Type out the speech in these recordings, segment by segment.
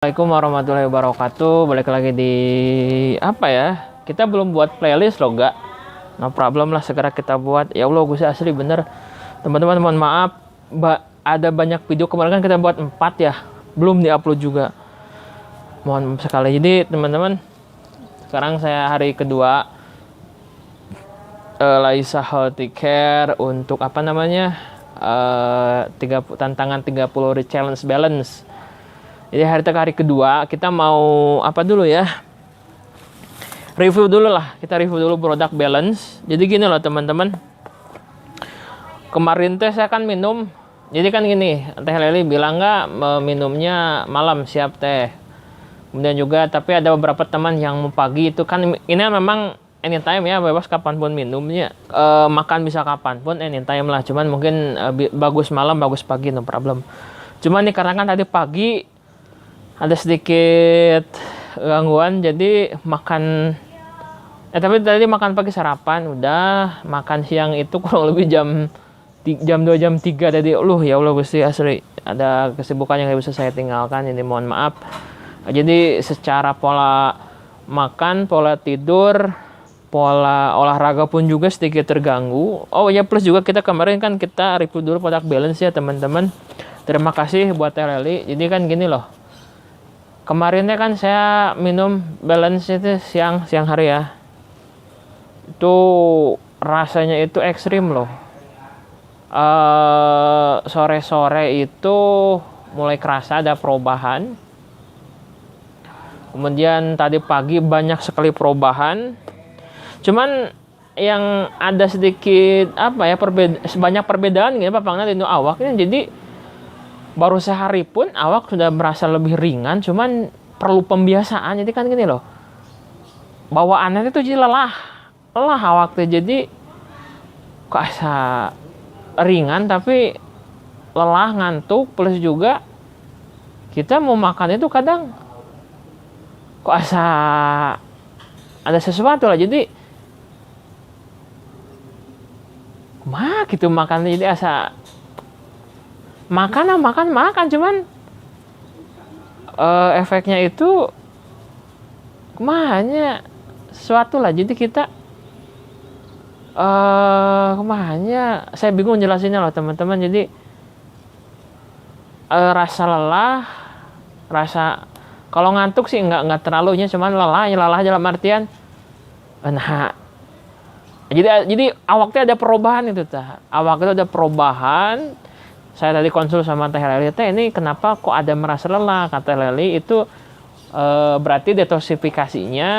Assalamualaikum warahmatullahi wabarakatuh. Balik lagi di apa ya? Kita belum buat playlist loh, gak? No problem lah, segera kita buat. Ya Allah, gue asli bener. Teman-teman, mohon maaf. Ada banyak video kemarin kan kita buat 4 ya. Belum diupload juga. Mohon maaf sekali. Jadi teman-teman, sekarang saya hari kedua Laisa Healthy Care untuk apa namanya? Tantangan 30 challenge balance. Jadi hari kedua kita mau apa dulu ya? Review dulu lah. Kita review dulu produk balance. Jadi gini loh teman-teman. Kemarin teh saya kan minum. Jadi kan gini, Teh Leli bilang nggak minumnya malam siap teh. Kemudian juga tapi ada beberapa teman yang mau pagi itu kan ini memang anytime ya, bebas kapanpun minumnya. Makan bisa kapanpun anytime lah. Cuman mungkin bagus malam, bagus pagi no problem. Cuman nih karena kan tadi pagi ada sedikit gangguan, jadi makan tapi tadi makan pagi sarapan udah, makan siang itu kurang lebih jam 2 jam 3 tadi. Ya Allah Gusti, asli ada kesibukan yang gak bisa saya tinggalkan, ini mohon maaf. Jadi secara pola makan, pola tidur, pola olahraga pun juga sedikit terganggu. Oh ya, plus juga kita kemarin kan kita review dulu produk balance ya teman-teman. Terima kasih buat Teh Leli. Jadi kan gini loh, kemarinnya kan saya minum balance itu siang hari ya. Itu rasanya itu ekstrim loh. Sore-sore itu mulai kerasa ada perubahan. Kemudian tadi pagi banyak sekali perubahan. Cuman yang ada sedikit apa ya, banyak perbedaan gitu Pak Pangna di awaknya. Jadi baru sehari pun awak sudah merasa lebih ringan, cuman perlu pembiasaan. Jadi kan gini loh, bawaannya itu jadi lelah awak tuh, jadi kok asa ringan tapi lelah, ngantuk, plus juga kita mau makan itu kadang kok asa ada sesuatu lah, jadi gitu makan, jadi asa makan cuman efeknya itu kemahanya sesuatu lah, jadi kita kemahanya saya bingung jelasinnya loh teman-teman. Jadi rasa lelah, rasa kalau ngantuk sih nggak terlalunya, cuman lelah dalam artian jadi awaknya ada perubahan itu awaknya ada perubahan. Saya tadi konsul sama Teh Leli, Teh ini kenapa kok ada merasa lelah? Kata Leli itu berarti detoksifikasinya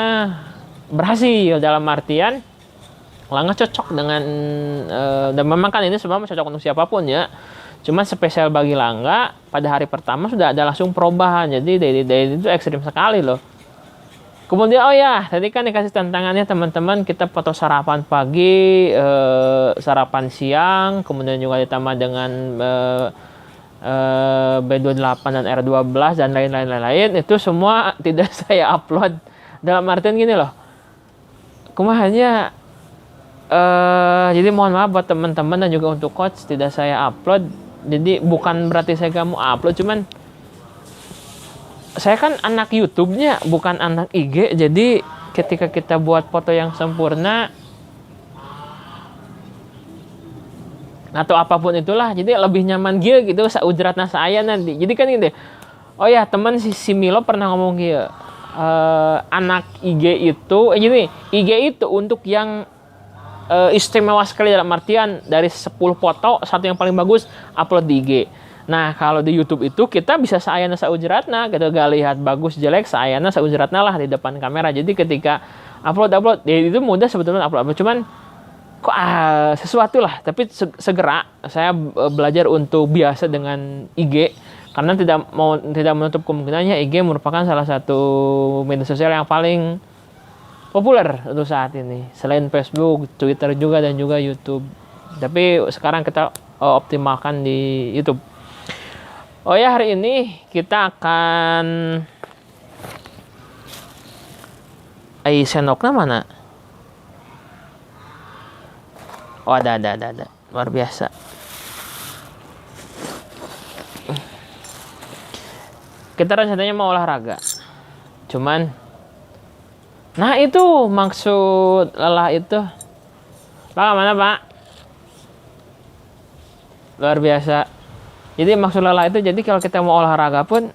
berhasil, dalam artian langah cocok dengan dan memang kan ini semua cocok untuk siapapun ya. Cuma spesial bagi Langga pada hari pertama sudah ada langsung perubahan. Jadi dari itu ekstrim sekali loh. Kemudian tadi kan dikasih tantangannya teman-teman, kita foto sarapan pagi, sarapan siang, kemudian juga ditambah dengan B28 dan R12 dan lain-lain. Itu semua tidak saya upload. Dalam artian gini loh, kumahannya jadi mohon maaf buat teman-teman dan juga untuk coach tidak saya upload. Jadi bukan berarti saya gak mau upload, cuman saya kan anak YouTube-nya, bukan anak IG. Jadi ketika kita buat foto yang sempurna atau apapun itulah, jadi lebih nyaman gitu saujratna saya nanti. Jadi kan gini, teman si Milo pernah ngomong gitu, anak IG itu gini, IG itu untuk yang istimewa sekali, dalam artian dari 10 foto satu yang paling bagus upload di IG. Nah kalau di YouTube itu kita bisa saayana saujratna gitu, gak lihat bagus jelek, saayana saujratna lah di depan kamera. Jadi ketika upload itu mudah sebetulnya upload, cuman kok sesuatu lah. Tapi segera saya belajar untuk biasa dengan IG, karena tidak menutup kemungkinannya IG merupakan salah satu media sosial yang paling populer untuk saat ini, selain Facebook, Twitter juga dan juga YouTube. Tapi sekarang kita optimalkan di YouTube. Hari ini kita akan senoknya mana? Ada. Luar biasa. kita rencananya mau olahraga. Cuman, nah itu maksud lelah itu. Pak, mana Pak? Luar biasa. Jadi maksud lelah itu, jadi kalau kita mau olahraga pun,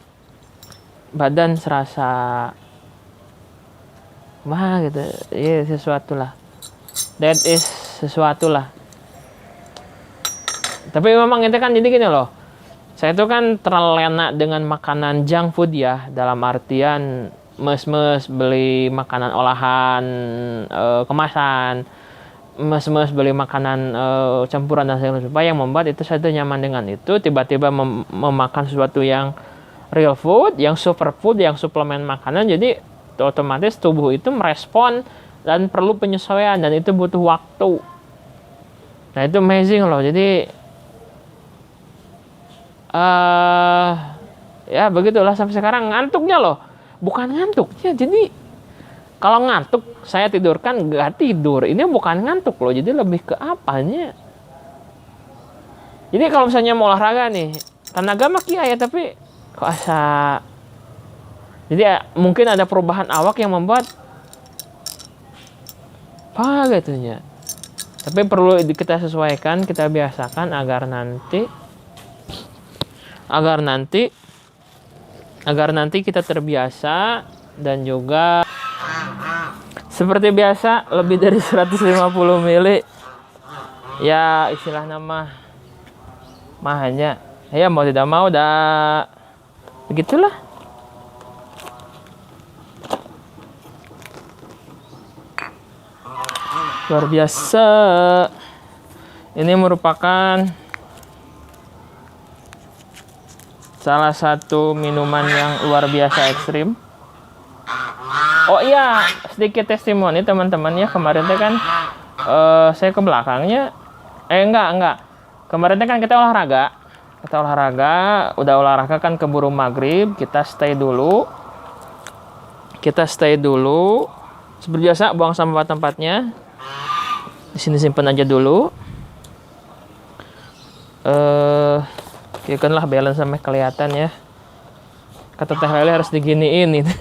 badan serasa, wah gitu. Iya sesuatu lah. That is sesuatu lah. Tapi memang itu kan jadi gini loh. Saya itu kan terlena dengan makanan junk food ya. Dalam artian mes-mes beli makanan olahan, kemasan. Mes-mes beli makanan campuran dan segala macam yang membuat itu saya tuh nyaman dengan itu. Tiba-tiba memakan sesuatu yang real food, yang superfood, yang suplemen makanan. Jadi otomatis tubuh itu merespon dan perlu penyesuaian. Dan itu butuh waktu. Nah itu amazing loh. Jadi ya begitulah sampai sekarang ngantuknya loh. Bukan ngantuknya, jadi kalau ngantuk saya tidurkan nggak tidur. Ini bukan ngantuk loh, jadi lebih ke apanya. Jadi kalau misalnya mau olahraga nih, tenaga mah kia ya, tapi kok asa. Jadi mungkin ada perubahan awak yang membuat apa gitunya. Tapi perlu kita sesuaikan, kita biasakan agar nanti kita terbiasa. Dan juga seperti biasa lebih dari 150 mili ya istilah nama hanya ya mau tidak mau dah begitulah. Luar biasa. Ini merupakan salah satu minuman yang luar biasa ekstrim. Oh iya, sedikit testimoni teman-teman ya. Kemarin kan saya ke belakangnya. Enggak. Kemarin kan kita olahraga. Udah olahraga kan keburu maghrib. Kita stay dulu. Seperti biasa buang sampah tempatnya. Di sini simpan aja dulu. Ya kan lah balance sampai kelihatan ya. Kata Teh Lele harus diginiin itu.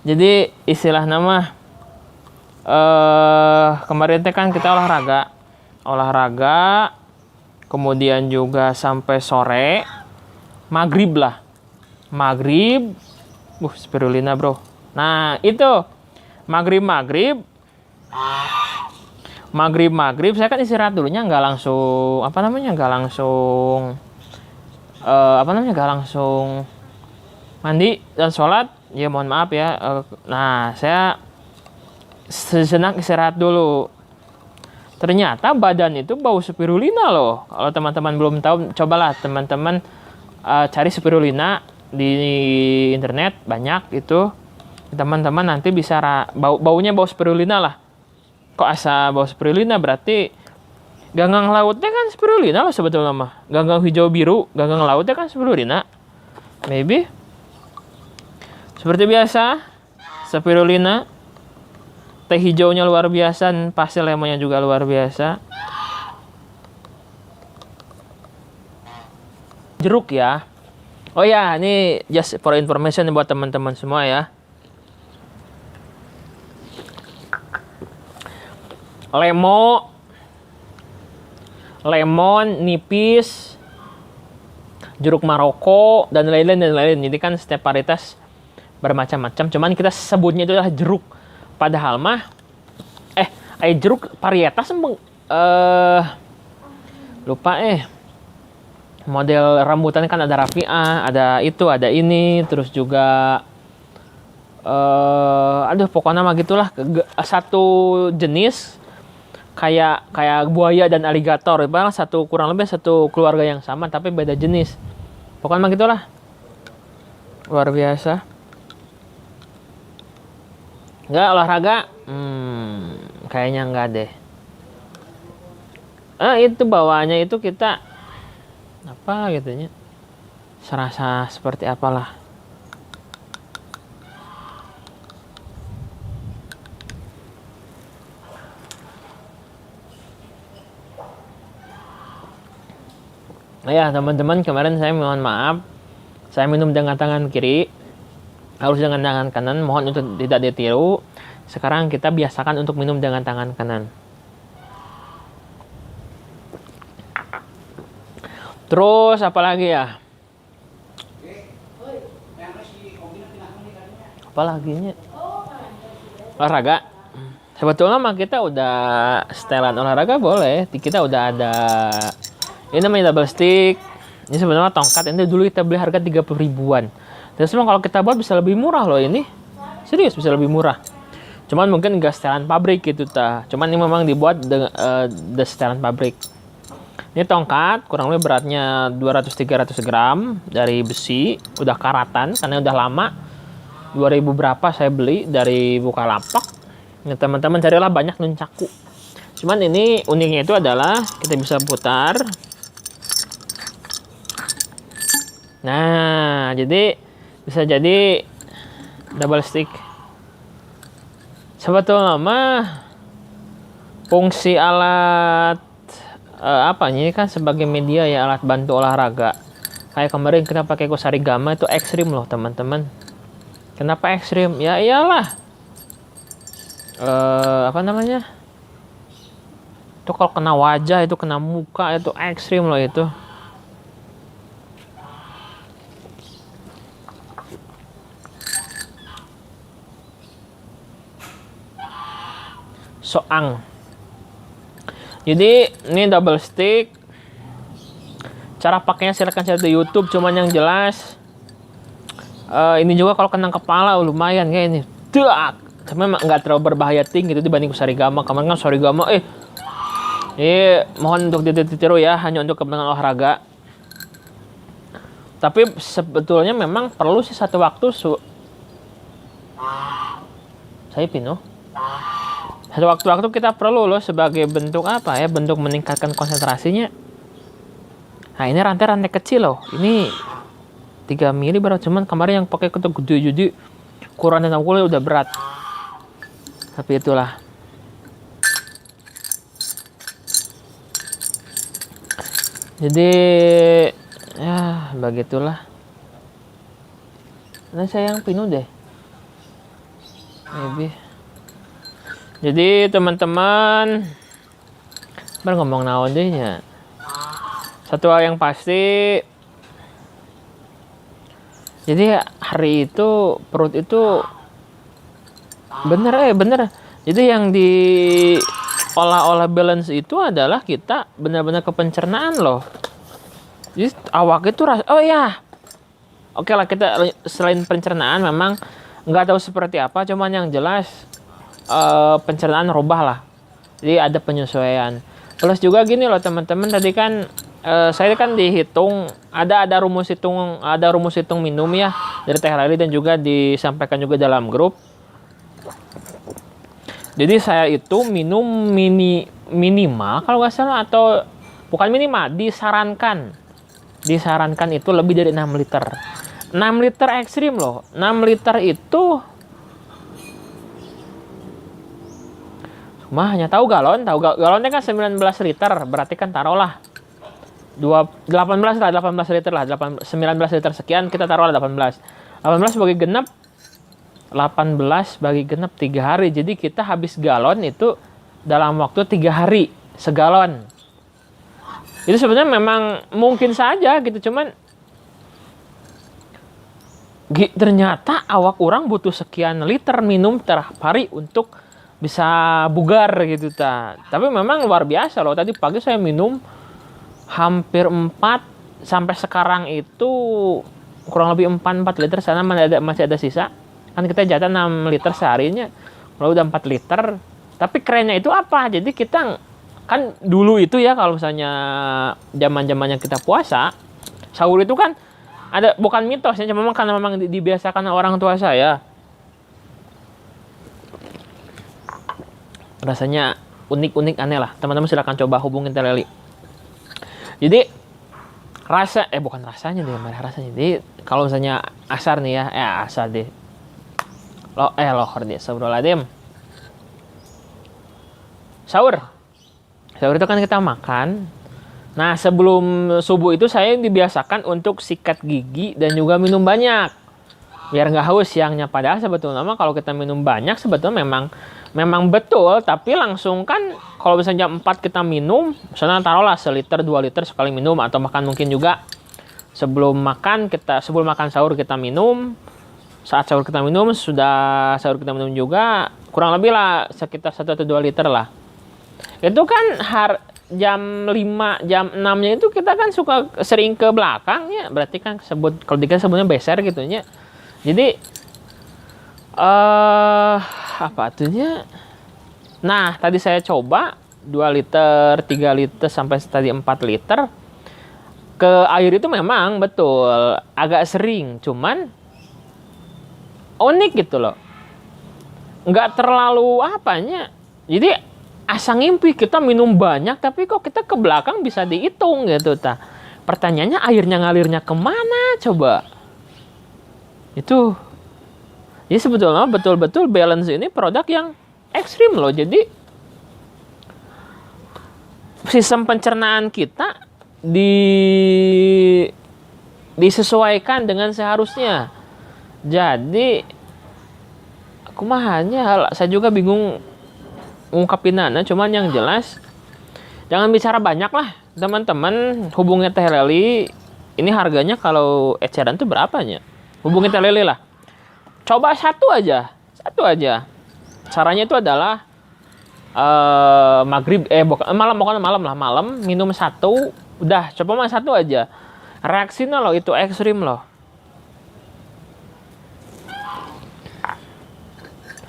Jadi istilah nama kemarin kan kita olahraga kemudian juga sampai sore maghrib spirulina bro. Nah itu maghrib saya kan istirahat dulunya nggak langsung mandi dan sholat. Ya mohon maaf ya. Nah saya sejenak istirahat dulu. Ternyata badan itu bau spirulina loh. Kalau teman-teman belum tahu, cobalah teman-teman cari spirulina di internet, banyak itu. Teman-teman nanti bisa baunya bau spirulina lah. Kok asa bau spirulina, berarti ganggang lautnya kan spirulina loh sebetulnya mah. Ganggang hijau biru, ganggang lautnya kan spirulina. Maybe. Seperti biasa, spirulina, teh hijaunya luar biasa, dan pastel lemonnya juga luar biasa. Jeruk ya. Oh ya, ini just for information buat teman-teman semua ya. Lemon nipis, jeruk Maroko dan lain-lain. Jadi kan setiap varietas bermacam-macam. Cuman kita sebutnya itu adalah jeruk. Padahal mah jeruk varietas lupa model rambutan kan ada Rafi'ah, ada itu, ada ini, terus juga pokoknya mah gitulah satu jenis kayak buaya dan aligator. Itu kurang lebih satu keluarga yang sama tapi beda jenis. Pokoknya mah gitulah. Luar biasa. Enggak olahraga? Kayaknya enggak deh. Itu bawaannya itu kita apa gitunya. Serasa seperti apalah. Nah ya teman-teman, kemarin saya mohon maaf Saya minum dengan tangan kiri, harus dengan tangan kanan. Mohon untuk tidak ditiru. Sekarang kita biasakan untuk minum dengan tangan kanan. Terus apa lagi ya? Apa lagi nya? Olahraga. Sebetulnya mah kita udah setelan olahraga boleh. Kita udah ada ini namanya double stick. Ini sebenarnya tongkat. Ini dulu kita beli harga 30 ribuan. Terus memang kalau kita buat bisa lebih murah loh ini. Serius bisa lebih murah. Cuman mungkin nggak setelan pabrik gitu ta. Cuman ini memang dibuat dengan setelan pabrik. Ini tongkat kurang lebih beratnya 200-300 gram dari besi. Udah karatan karena udah lama. 2000 berapa saya beli dari Bukalapak. Nah, teman-teman carilah banyak nuncaku. Cuman ini uniknya itu adalah kita bisa putar. Nah, jadi bisa jadi double stick. Sebetulnya mah fungsi alat ini kan sebagai media ya, alat bantu olahraga. Kayak kemarin kita pakai Kusarigama itu ekstrim loh teman-teman. Kenapa ekstrim? Ya iyalah. Itu kalau kena wajah, itu kena muka, itu ekstrim loh itu. Soang. Jadi ini double stick. Cara pakainya silakan cari di YouTube. Cuman yang jelas ini juga kalau kena kepala lumayan kayak ini. Dak. Tapi nggak terlalu berbahaya tinggi itu dibanding Kusarigama. Kemarin kan Kusarigama mohon untuk ditiru ya, hanya untuk kepentingan olahraga. Tapi sebetulnya memang perlu sih satu waktu saya pino. Satu waktu kita perlu loh sebagai bentuk apa ya? Bentuk meningkatkan konsentrasinya. Nah, ini rantai-rantai kecil loh. Ini 3 mili berat, cuman kemarin yang pakai ketuk gede-gede kurang dan kulit udah berat. Tapi itulah. Jadi ya begitulah. Nah, saya yang pinu deh. Maybe. Jadi teman-teman ngomong naon deh ya. Satu hal yang pasti, jadi hari itu perut itu bener. Jadi yang diolah balance itu adalah kita benar-benar ke pencernaan loh. Jadi awak itu oke lah, kita selain pencernaan memang nggak tahu seperti apa, cuman yang jelas pencernaan rubah lah. Jadi ada penyesuaian. Plus juga gini loh teman-teman, tadi kan saya kan dihitung ada rumus hitung minum ya dari Teh Leli dan juga disampaikan juga dalam grup. Jadi saya itu minum minimal kalau nggak salah, atau bukan minimal, disarankan itu lebih dari 6 liter. 6 liter ekstrim loh. 6 liter itu hanya tahu galonnya kan 19 liter, berarti kan taruhlah 18 liter lah, 19 liter sekian, kita taruhlah 18 bagi genap, 18 bagi genap 3 hari, jadi kita habis galon itu dalam waktu 3 hari segalon. Itu sebenarnya memang mungkin saja gitu, cuman ternyata awak orang butuh sekian liter minum tiap hari untuk bisa bugar gitu tapi memang luar biasa loh. Tadi pagi saya minum hampir 4, sampai sekarang itu kurang lebih 4 liter, sana masih ada sisa. Kan kita jatah 6 liter seharinya, kalau udah 4 liter. Tapi kerennya itu apa? Jadi kita kan dulu itu ya, kalau misalnya zaman-zamannya kita puasa, sahur itu kan ada, bukan mitosnya, cuma memang karena memang dibiasakan orang tua saya. Rasanya unik-unik, aneh lah. Teman-teman silakan coba hubungin Teh Leli. Jadi bukan rasanya deh, rasanya. Jadi kalau misalnya asar nih ya, asar deh. Lohor deh, Astagfirullahaladzim. Sahur itu kan kita makan Nah, sebelum subuh itu saya dibiasakan untuk sikat gigi dan juga minum banyak. Biar nggak haus siangnya. Padahal sebetulnya kalau kita minum banyak sebetulnya memang betul, tapi langsung kan kalau misalnya jam 4 kita minum, misalnya taruhlah seliter 2 liter sekali minum, atau makan mungkin juga sebelum makan sahur kita minum, saat sahur kita minum, sudah sahur kita minum juga, kurang lebih lah sekitar 1 atau 2 liter lah. Itu kan jam 5, jam 6-nya itu kita kan suka sering ke belakang ya, berarti kan kalau dikasih sebutnya beser gitu ya. Jadi apa artinya? Nah, tadi saya coba 2 liter, 3 liter sampai tadi 4 liter. Ke air itu memang betul agak sering, cuman unik gitu loh. Nggak terlalu apanya. Jadi asa ngimpi kita minum banyak, tapi kok kita ke belakang bisa dihitung gitu. Pertanyaannya airnya ngalirnya kemana coba? Itu. Jadi sebetulnya betul-betul balance ini produk yang ekstrim loh. Jadi sistem pencernaan kita disesuaikan dengan seharusnya. Jadi aku hanya saya juga bingung ngungkapinana, cuman yang jelas jangan bicara banyak lah teman-teman. Hubungi Teh Leli. Ini harganya kalau eceran tuh berapanya? Hubungi Teh Leli lah. Coba satu aja. Caranya itu adalah malam minum satu. Udah, coba satu aja. Reaksinya loh itu ekstrim loh.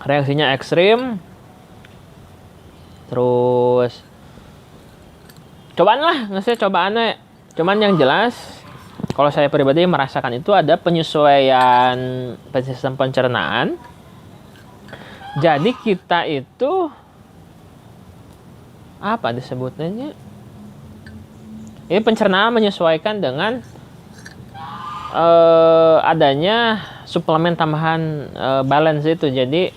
Reaksinya ekstrim. Terus cobaan ya. Cuman yang jelas kalau saya pribadi merasakan itu ada penyesuaian sistem pencernaan. Jadi kita itu apa disebutnya? Ini pencernaan menyesuaikan dengan adanya suplemen tambahan balance itu. Jadi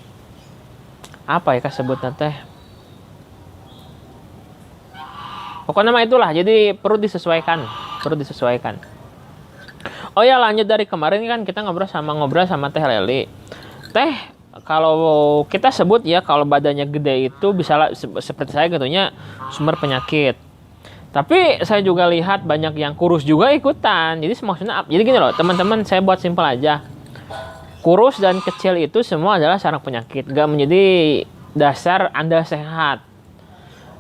apa ya sebutnya teh? Pokoknya nama itulah. Jadi perlu disesuaikan. Oh ya, lanjut dari kemarin kan kita ngobrol sama Teh Leli. Teh, kalau kita sebut ya kalau badannya gede itu bisa seperti saya gitunya sumber penyakit. Tapi saya juga lihat banyak yang kurus juga ikutan. Jadi maksudnya jadi gini loh, teman-teman, saya buat simpel aja. Kurus dan kecil itu semua adalah sarang penyakit. Gak menjadi dasar Anda sehat.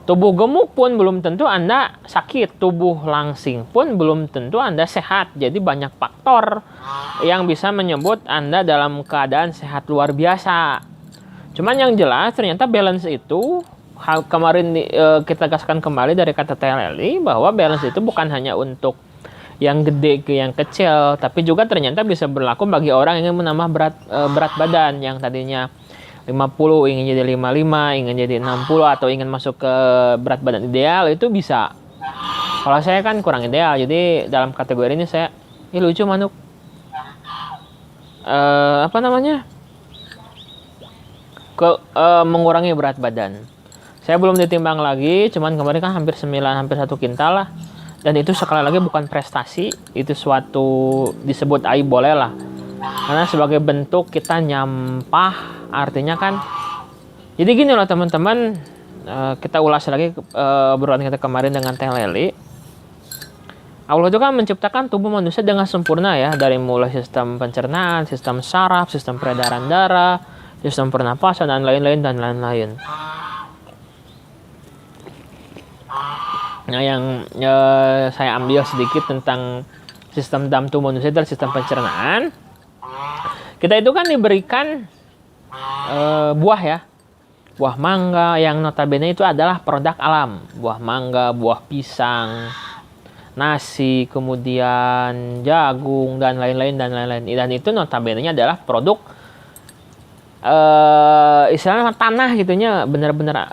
Tubuh gemuk pun belum tentu Anda sakit. Tubuh langsing pun belum tentu Anda sehat. Jadi banyak faktor yang bisa menyebut Anda dalam keadaan sehat luar biasa. Cuman yang jelas ternyata balance itu, kemarin kita gaskan kembali dari kata Teh Leli, bahwa balance itu bukan hanya untuk yang gede ke yang kecil, tapi juga ternyata bisa berlaku bagi orang yang ingin menambah berat badan, yang tadinya 50 ingin jadi 55, ingin jadi 60, atau ingin masuk ke berat badan ideal, itu bisa. Kalau saya kan kurang ideal, jadi dalam kategori ini saya lucu manuk. Mengurangi berat badan. Saya belum ditimbang lagi, cuman kemarin kan hampir 1 kintal lah. Dan itu sekali lagi bukan prestasi, itu suatu disebut aib boleh lah. Karena sebagai bentuk kita nyampah, artinya kan. Jadi gini loh teman-teman, kita ulas lagi obrolan kita kemarin dengan Teh Leli. Allah itu kan menciptakan tubuh manusia dengan sempurna ya, dari mulai sistem pencernaan, sistem saraf, sistem peredaran darah, sistem pernapasan, dan lain-lain. Nah, yang saya ambil sedikit tentang sistem dalam tubuh manusia dan sistem pencernaan. Kita itu kan diberikan buah ya. Buah mangga yang notabene itu adalah produk alam. Buah mangga, buah pisang, nasi, kemudian jagung, dan lain-lain. Dan itu notabene adalah produk istilahnya tanah gitunya, bener-bener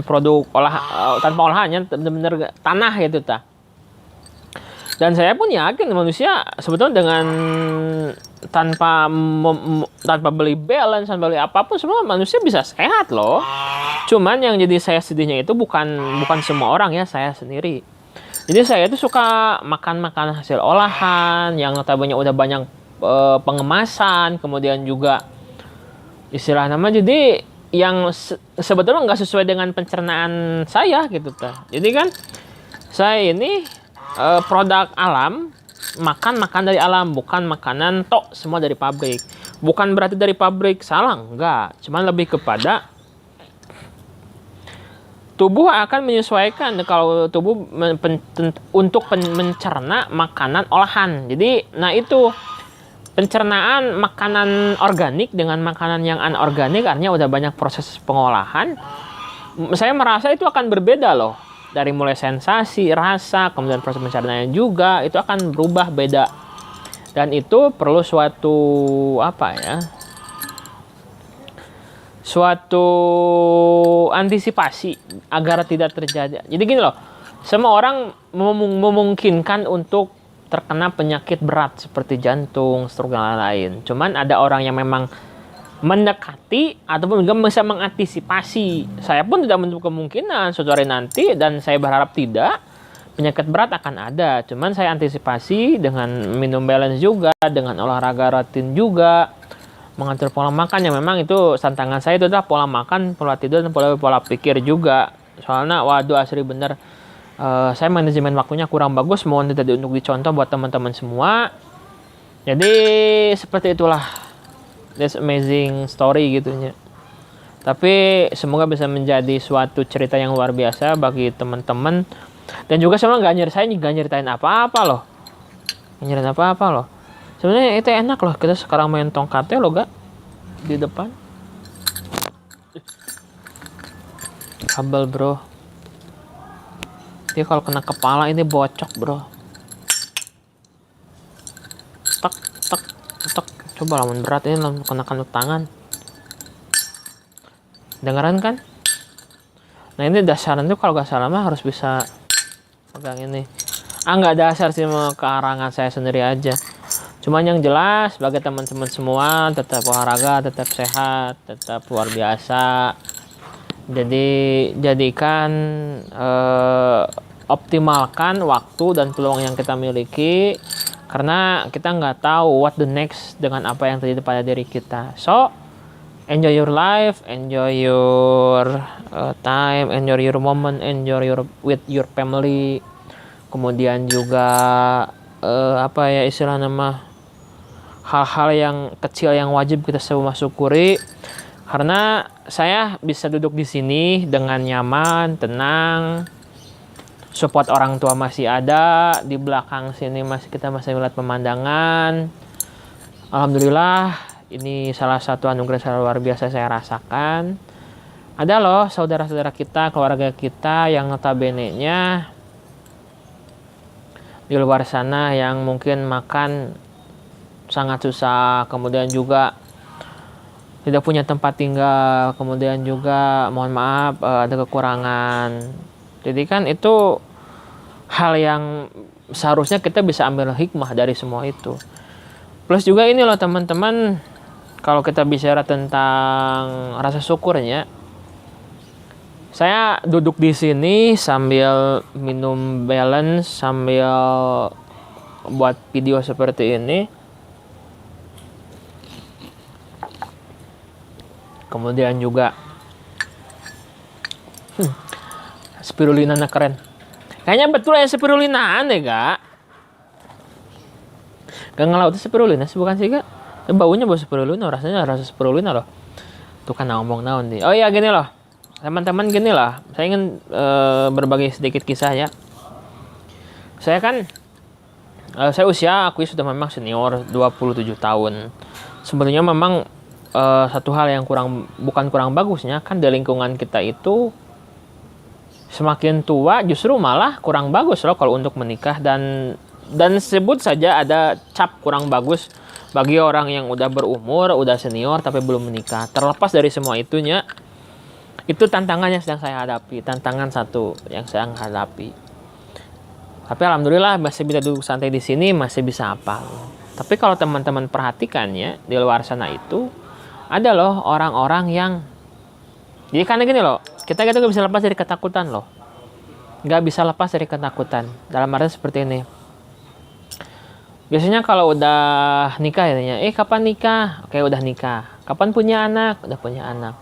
produk tanpa olahannya, bener-bener tanah gitu ta. Dan saya pun yakin manusia sebetulnya dengan tanpa beli balance, tanpa beli apapun, semua manusia bisa sehat loh. Cuman yang jadi saya sedihnya itu bukan semua orang ya, saya sendiri. Jadi saya tuh suka makan makanan hasil olahan yang notabene udah banyak pengemasan, kemudian juga istilah nama jadi yang sebetulnya nggak sesuai dengan pencernaan saya gitu ta. Jadi kan saya ini produk alam, makan dari alam, bukan makanan tok semua dari pabrik. Bukan berarti dari pabrik salah, enggak. Cuman lebih kepada tubuh akan menyesuaikan kalau tubuh untuk mencerna makanan olahan. Jadi, nah itu pencernaan makanan organik dengan makanan yang anorganik artinya udah banyak proses pengolahan. Saya merasa itu akan berbeda loh. Dari mulai sensasi, rasa, kemudian proses pencernaan juga itu akan berubah beda. Dan itu perlu suatu suatu antisipasi agar tidak terjadi. Jadi gini loh, semua orang memungkinkan untuk terkena penyakit berat seperti jantung, stroke dan lain-lain. Cuman ada orang yang memang mendekati ataupun juga bisa mengantisipasi. Saya pun tidak menutup kemungkinan suatu hari nanti dan saya berharap tidak penyakit berat akan ada. Cuman saya antisipasi dengan minum balance juga, dengan olahraga rutin juga, mengatur pola makan yang memang itu tantangan saya itu adalah pola makan, pola tidur, dan pola pikir juga. Soalnya waduh asli bener saya manajemen waktunya kurang bagus, mohon tidak untuk dicontoh buat teman-teman semua. Jadi seperti itulah, this amazing story gitunya. Tapi semoga bisa menjadi suatu cerita yang luar biasa bagi teman-teman. Dan juga sebenarnya nggak nyeritain apa-apa loh. Nyeritain apa-apa loh. Sebenarnya itu enak loh, kita sekarang main tongkatnya loh gak di depan. Kabel bro. Dia kalau kena kepala ini bocok bro. Tek tek tek. Coba lamun berat ini lamun kena tangan. Dengeran kan? Nah ini dasarnya tuh kalau gak salah mah harus bisa pegang ini. Nggak dasar sih, mau kearangan saya sendiri aja. Cuman yang jelas bagi teman-teman semua tetap olahraga, tetap sehat, tetap luar biasa. Jadi jadikan optimalkan waktu dan peluang yang kita miliki, karena kita nggak tahu what the next dengan apa yang terjadi pada diri kita. So enjoy your life, enjoy your time, enjoy your moment, enjoy with your family. Kemudian juga istilah nama hal-hal yang kecil yang wajib kita semua syukuri. Karena saya bisa duduk di sini dengan nyaman, tenang. Support orang tua masih ada, di belakang sini kita masih melihat pemandangan. Alhamdulillah, ini salah satu anugerah yang luar biasa saya rasakan. Ada loh saudara-saudara kita, keluarga kita yang notabene-nya di luar sana yang mungkin makan sangat susah, kemudian juga tidak punya tempat tinggal, kemudian juga mohon maaf ada kekurangan. Jadi kan itu hal yang seharusnya kita bisa ambil hikmah dari semua itu. Plus juga ini loh teman-teman, kalau kita bicara tentang rasa syukurnya, saya duduk di sini sambil minum balance, sambil buat video seperti ini. Kemudian juga spirulina keren. Kayaknya betul ya spirulinaan ya gak? Gak ngelaut spirulina sih bukan sih gak? Baunya bau spirulina, rasanya rasa spirulina loh. Tuh kan ngomong naon nih. Oh iya gini loh. Teman-teman gini lah. Saya ingin berbagi sedikit kisah ya. Saya kan saya usia aku sudah memang senior 27 tahun. Sebetulnya memang satu hal yang bukan kurang bagusnya kan di lingkungan kita itu semakin tua justru malah kurang bagus loh kalau untuk menikah, dan sebut saja ada cap kurang bagus bagi orang yang udah berumur, udah senior tapi belum menikah. Terlepas dari semua itunya, itu tantangan yang sedang saya hadapi, tantangan satu yang saya hadapi. Tapi alhamdulillah masih bisa duduk santai di sini, masih bisa apa. Tapi kalau teman-teman perhatikannya di luar sana itu ada loh orang-orang yang, jadi karena gini loh, kita nggak bisa lepas dari ketakutan loh. nggak bisa lepas dari ketakutan. Dalam arti seperti ini. Biasanya kalau udah nikah ya, kapan nikah? Oke, udah nikah. Kapan punya anak? Udah punya anak.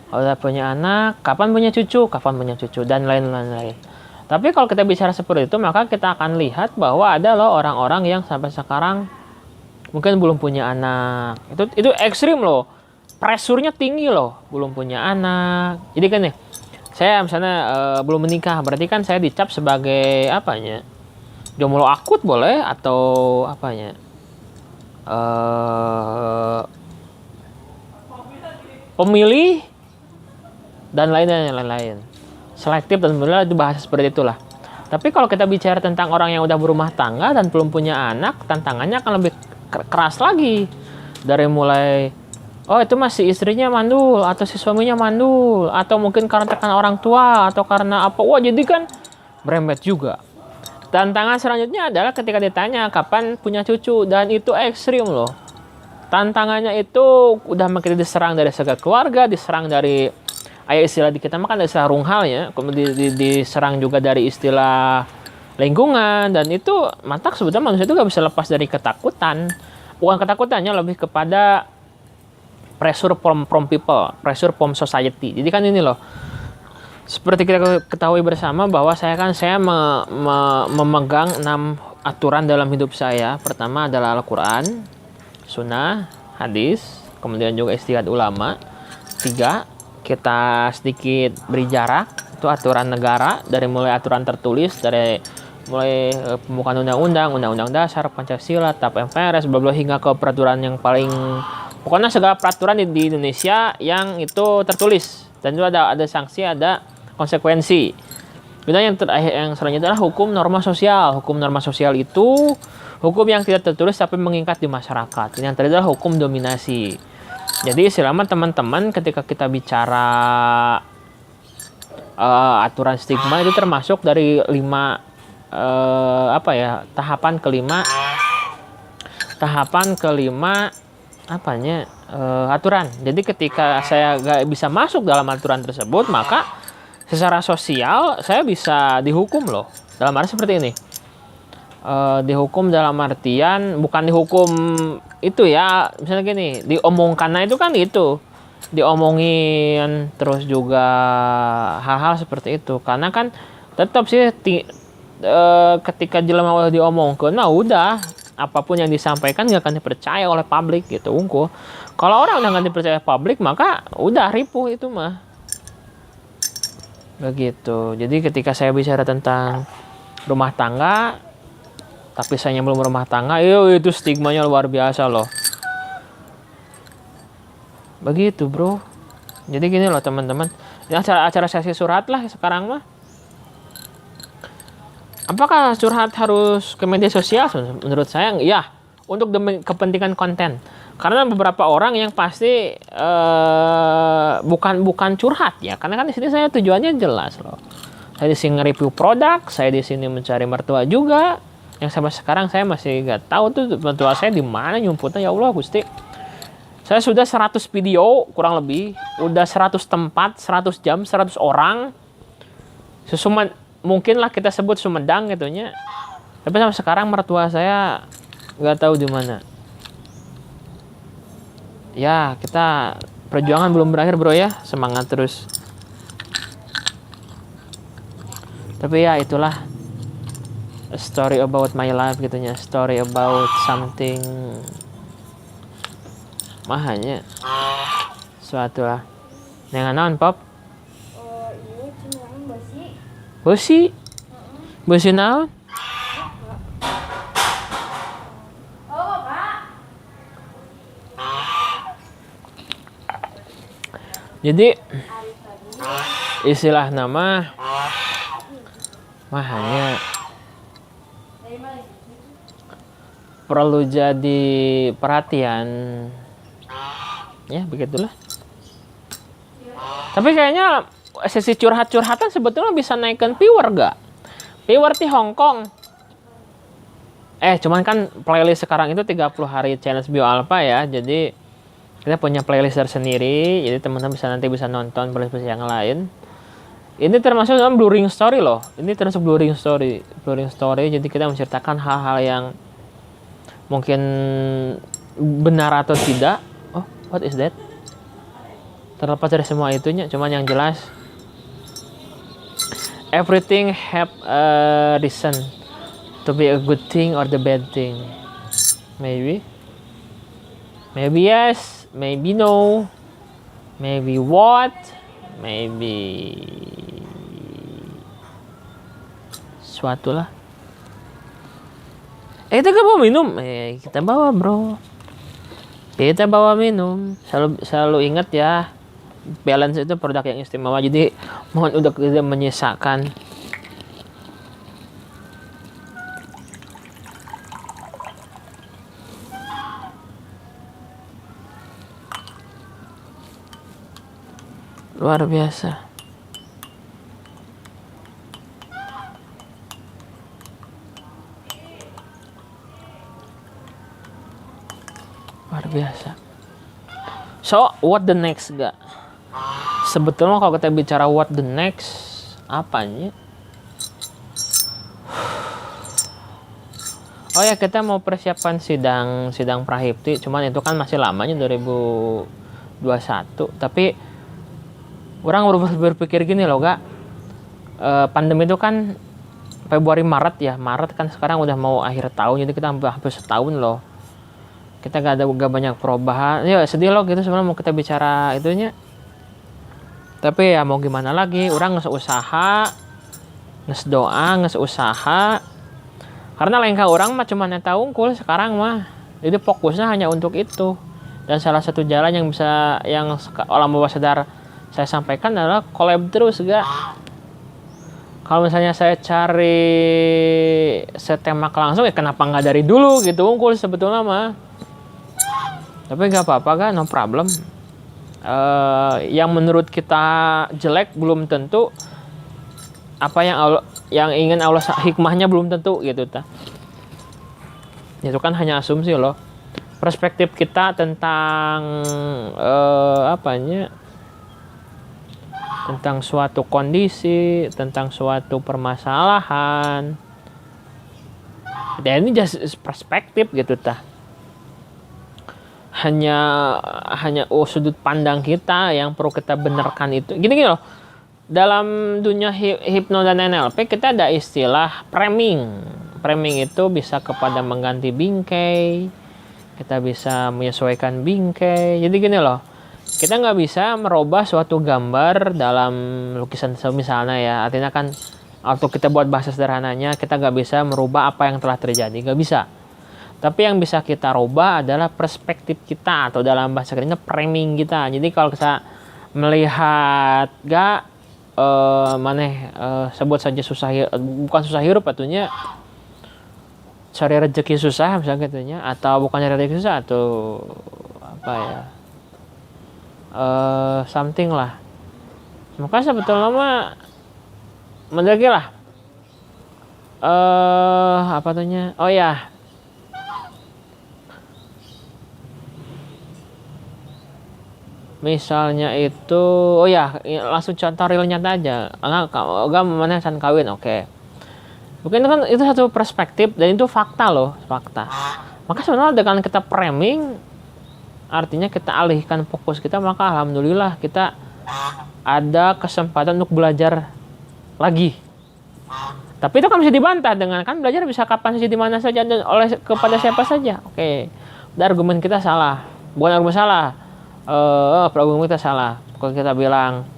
Kalau udah punya anak, kapan punya cucu? Kapan punya cucu? Dan lain-lain. Tapi kalau kita bicara seperti itu, maka kita akan lihat bahwa ada loh orang-orang yang sampai sekarang mungkin belum punya anak. Itu ekstrim loh. Presurnya tinggi loh. Belum punya anak. Jadi kan nih, saya misalnya belum menikah, berarti kan saya dicap sebagai apanya? Jomblo akut boleh atau apanya? Pemilih dan lain-lain. Selektif dan sebenarnya itu bahasa seperti itulah. Tapi kalau kita bicara tentang orang yang udah berumah tangga dan belum punya anak, tantangannya akan lebih keras lagi. Dari mulai, oh itu masih istrinya mandul, atau si suaminya mandul, atau mungkin karena tekan orang tua, atau karena apa. Wah jadi kan berembet juga. Tantangan selanjutnya adalah ketika ditanya kapan punya cucu, dan itu ekstrim loh. Tantangannya itu udah makin diserang dari segala keluarga, diserang dari istilah di kita makan dari istilah runghal ya, kemudian diserang juga dari istilah lingkungan, dan itu mantak sebetulnya manusia itu gak bisa lepas dari ketakutan. Bukan ketakutannya, lebih kepada pressure from people, pressure from society. Jadi kan ini loh, seperti kita ketahui bersama bahwa saya memegang 6 aturan dalam hidup saya. Pertama adalah Al-Quran, Sunnah, Hadis, kemudian juga ijtihad ulama. 3, kita sedikit beri jarak, itu aturan negara, dari mulai aturan tertulis, dari mulai pembukaan undang-undang, undang-undang dasar, Pancasila, TAP MPRS, hingga ke peraturan yang paling, pokoknya segala peraturan di Indonesia yang itu tertulis. Dan itu ada sanksi, ada konsekuensi. Kemudian yang terakhir, yang selanjutnya adalah hukum norma sosial. Hukum norma sosial itu hukum yang tidak tertulis tapi mengikat di masyarakat. Ini yang terakhir adalah hukum dominasi. Jadi selama teman-teman ketika kita bicara aturan stigma itu termasuk dari 5 tahapan kelima aturan. Jadi ketika saya gak bisa masuk dalam aturan tersebut, maka secara sosial saya bisa dihukum loh. Dalam arti seperti ini, dihukum dalam artian bukan dihukum itu ya, misalnya gini, diomongkan itu kan itu, diomongin terus juga hal-hal seperti itu. Karena kan tetap sih ketika jelema awal diomongkan, nah udah apapun yang disampaikan nggak akan dipercaya oleh publik gitu. Kalau orang udah nggak dipercaya publik, maka udah ripuh itu mah. Begitu. Jadi ketika saya bicara tentang rumah tangga, tapi saya belum rumah tangga, itu stigmanya luar biasa loh. Begitu bro. Jadi gini loh teman-teman, ini acara sesi curhat lah sekarang mah. Apakah curhat harus ke media sosial? Menurut saya ya, untuk demi kepentingan konten. Karena beberapa orang yang pasti bukan curhat ya, karena kan di sini saya tujuannya jelas loh. Saya di sini review produk, saya di sini mencari mertua juga. Yang sampai sekarang saya masih nggak tahu tuh mertua saya di mana nyumputnya, ya Allah Gusti. Saya sudah 100 video kurang lebih, udah 100 tempat, 100 jam, 100 orang. Mungkin lah kita sebut Sumedang gitunya. Tapi sampai sekarang mertua saya nggak tahu di mana. Ya, kita perjuangan belum berakhir bro ya, semangat terus. Tapi ya itulah a story about my life gitunya, story about something mahanya suatu lah. Yang naon pop? Ini cuma besi. Besi? Besi naon? Oh, Pak. Jadi istilah nama mahanya perlu jadi perhatian ya, begitulah. Tapi kayaknya sesi curhat-curhatan sebetulnya bisa naikkan viewer gak? Viewer di Hongkong. Cuman kan playlist sekarang itu 30 hari challenge bio alpha ya. Jadi kita punya playlist tersendiri. Jadi teman-teman nanti bisa nonton playlist yang lain. Ini termasuk dalam blurring story loh. Ini termasuk blurring story. Blurring story, jadi kita menceritakan hal-hal yang mungkin benar atau tidak. Oh, what is that? Terlepas dari semua itunya, cuman yang jelas everything have a reason to be a good thing or the bad thing. Maybe yes, maybe no, maybe what, maybe suatu lah. Kita gak bawa minum? Kita bawa bro. Kita bawa minum. Selalu ingat ya, balance itu produk yang istimewa. Jadi mohon untuk tidak menyisakan. Luar biasa. Luar biasa. So, what the next gak? Sebetulnya kalau kita bicara what the next, apanya? Oh ya, kita mau persiapan sidang Prahipti, cuman itu kan masih lamanya 2021. Tapi orang berpikir gini loh, gak? Pandemi itu kan Februari Maret ya. Maret kan sekarang udah mau akhir tahun, jadi kita hampir setahun loh. Kita gak banyak perubahan. Ya sedih loh gitu sebenarnya mau kita bicara itunya. Tapi ya mau gimana lagi, orang usaha, doa, usaha. Karena lengkap orang mah cuma neta unggul sekarang mah. Jadi fokusnya hanya untuk itu. Dan salah satu jalan yang bisa yang alam bawah sadar saya sampaikan adalah collab terus gak. Kalau misalnya saya cari setemak langsung ya kenapa nggak dari dulu gitu unggul sebetulnya mah. Tapi gak apa-apa kan, no problem. Yang menurut kita jelek belum tentu apa yang ingin Allah hikmahnya belum tentu gitu ta. Itu kan hanya asumsi loh. Perspektif kita tentang tentang suatu kondisi, tentang suatu permasalahan. Dan ini just perspektif gitu ta. Hanya sudut pandang kita yang perlu kita benarkan itu. Gini loh. Dalam dunia hipno dan NLP kita ada istilah framing. Framing itu bisa kepada mengganti bingkai. Kita bisa menyesuaikan bingkai. Jadi gini loh. Kita nggak bisa merubah suatu gambar dalam lukisan misalnya ya. Artinya kan waktu kita buat bahasa sederhananya kita nggak bisa merubah apa yang telah terjadi. Nggak bisa. Tapi yang bisa kita rubah adalah perspektif kita atau dalam bahasa kerennya framing kita. Jadi kalau kita melihat sebut saja bukan susah hirup atunya cari rezeki susah misalnya gitunya, atau bukan cari rezeki susah atau apa ya something lah. Maka sebetulnya mah mendaki lah oh ya, misalnya itu, oh ya, langsung contoh real nyata aja. Enggak mana san kawin, oke. Mungkin kan itu satu perspektif dan itu fakta loh, fakta. Maka sebenarnya dengan kita framing, artinya kita alihkan fokus kita, maka alhamdulillah kita ada kesempatan untuk belajar lagi. Tapi itu kan bisa dibantah dengan kan belajar bisa kapan saja di mana saja dan oleh kepada siapa saja. Oke. Dan argumen kita salah. Bukan argumen salah. Argumen kita salah. Kalau kita bilang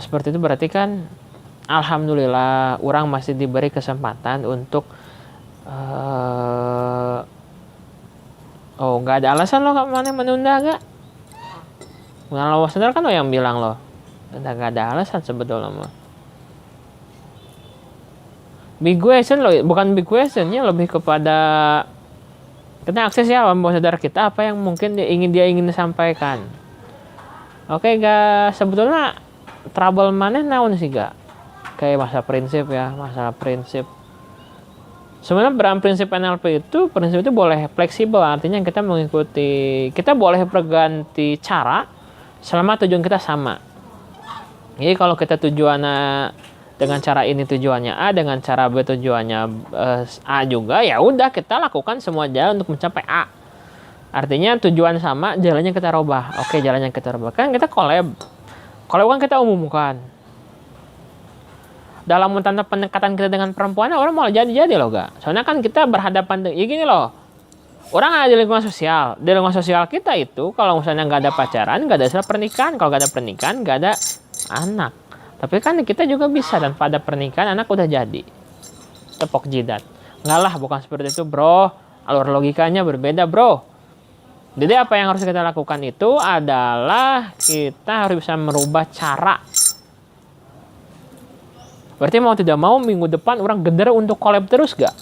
seperti itu berarti kan alhamdulillah orang masih diberi kesempatan untuk nggak ada alasan lo mana menunda gak? Kalau sadar kan lo yang bilang lo nggak ada alasan sebetulnya mah. Big question loh, bukan big question ya, lebih kepada kita akses ya alam bawah sadar kita apa yang mungkin dia ingin sampaikan. Oke gak, sebetulnya trouble mana naon sih gak? Kayak masalah prinsip. Sebenarnya dalam prinsip NLP itu boleh fleksibel, artinya kita mengikuti, kita boleh berganti cara selama tujuan kita sama. Jadi kalau kita tujuannya dengan cara ini tujuannya A, dengan cara B tujuannya A juga, ya udah kita lakukan semua jalan untuk mencapai A. Artinya tujuan sama, jalannya kita robah. Oke, jalannya kita robah. Kan kita collab. Collab kan kita umumkan. Dalam tanda pendekatan kita dengan perempuan, orang mau jadi loh, gak? Soalnya kan kita berhadapan dengan, ya gini loh. Orang ada di lingkungan sosial. Di lingkungan sosial kita itu, kalau misalnya nggak ada pacaran, nggak ada istilah pernikahan. Kalau nggak ada pernikahan, nggak ada anak. Tapi kan kita juga bisa, dan pada pernikahan anak udah jadi. Tepok jidat. Nggak lah, bukan seperti itu, bro. Alur logikanya berbeda, bro. Jadi apa yang harus kita lakukan itu adalah kita harus bisa merubah cara. Berarti mau tidak mau minggu depan orang gendera untuk collab terus gak?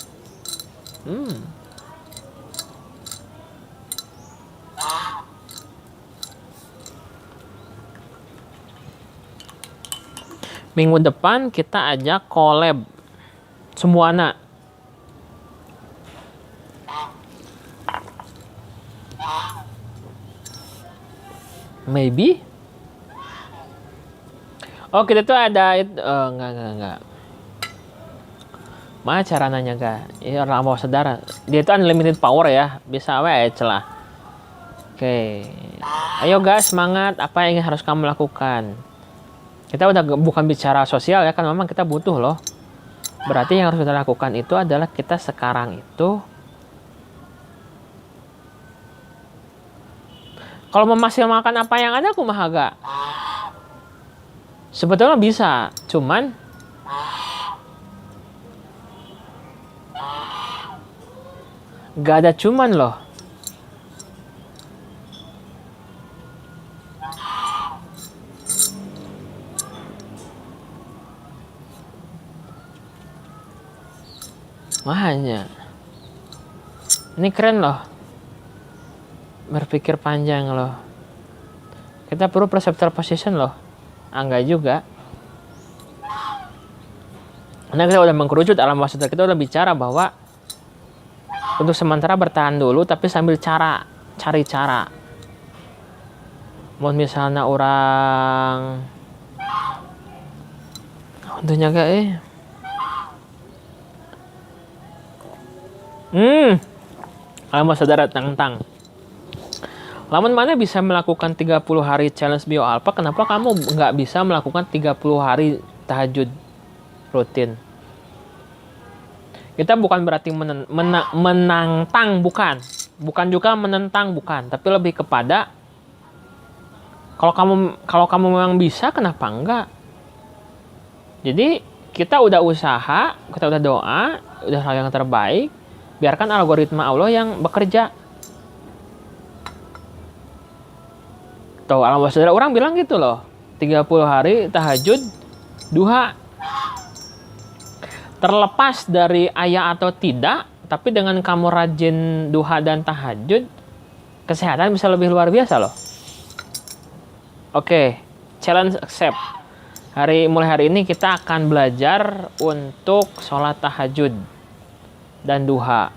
Minggu depan kita ajak collab semuanya. Maybe. Oh, kita tuh ada itu enggak. Mana cara nanya gak? Ya orang mau sadar. Dia itu unlimited power ya, bisa celah. Oke. Ayo guys, semangat. Apa yang harus kamu lakukan? Kita udah bukan bicara sosial ya, kan memang kita butuh loh. Berarti yang harus kita lakukan itu adalah kita sekarang itu kalau memaksimalkan apa yang ada, kumaha gak? Sebetulnya bisa, cuman gak ada cuman loh. Makanya ini keren loh, berpikir panjang loh. Kita perlu perceptual position loh. Enggak juga. Karena kita udah mengkerucut alam bawah sadar, kita udah bicara bahwa untuk sementara bertahan dulu, tapi sambil cari cara. Mau misalnya orang untuk nyaga alam bawah sadar tentang lamun mana bisa melakukan 30 hari challenge bio alpha, kenapa kamu nggak bisa melakukan 30 hari tahajud rutin? Kita bukan berarti menantang, bukan juga menentang, bukan, tapi lebih kepada kalau kamu memang bisa, kenapa enggak? Jadi kita udah usaha, kita udah doa, udah hal yang terbaik, biarkan algoritma Allah yang bekerja. Tuh, alam bawah sadar orang bilang gitu loh. 30 hari tahajud, duha. Terlepas dari ayah atau tidak, tapi dengan kamu rajin duha dan tahajud, kesehatan bisa lebih luar biasa loh. Oke, challenge accept. Mulai hari ini kita akan belajar untuk sholat tahajud dan duha.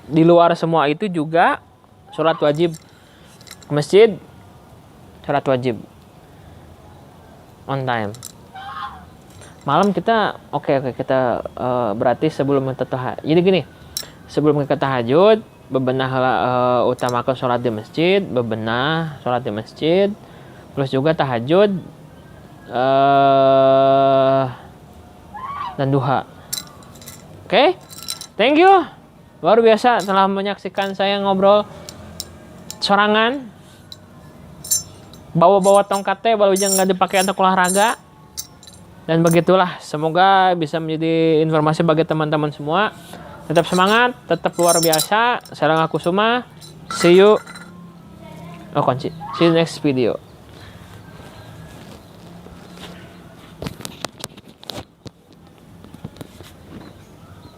Di luar semua itu juga sholat wajib ke masjid, sholat wajib on time. Malam kita kita berarti sebelum kita tahajud. Jadi gini, sebelum kita tahajud, bebenah utamakan sholat di masjid, sholat di masjid, plus juga tahajud dan duha. Oke? Thank you. Luar biasa telah menyaksikan saya ngobrol sorangan. Bawa-bawa tongkatnya, baru jangan nggak dipakai untuk olahraga. Dan begitulah, semoga bisa menjadi informasi bagi teman-teman semua. Tetap semangat, tetap luar biasa. Saya Rangga Kusuma. See you next video.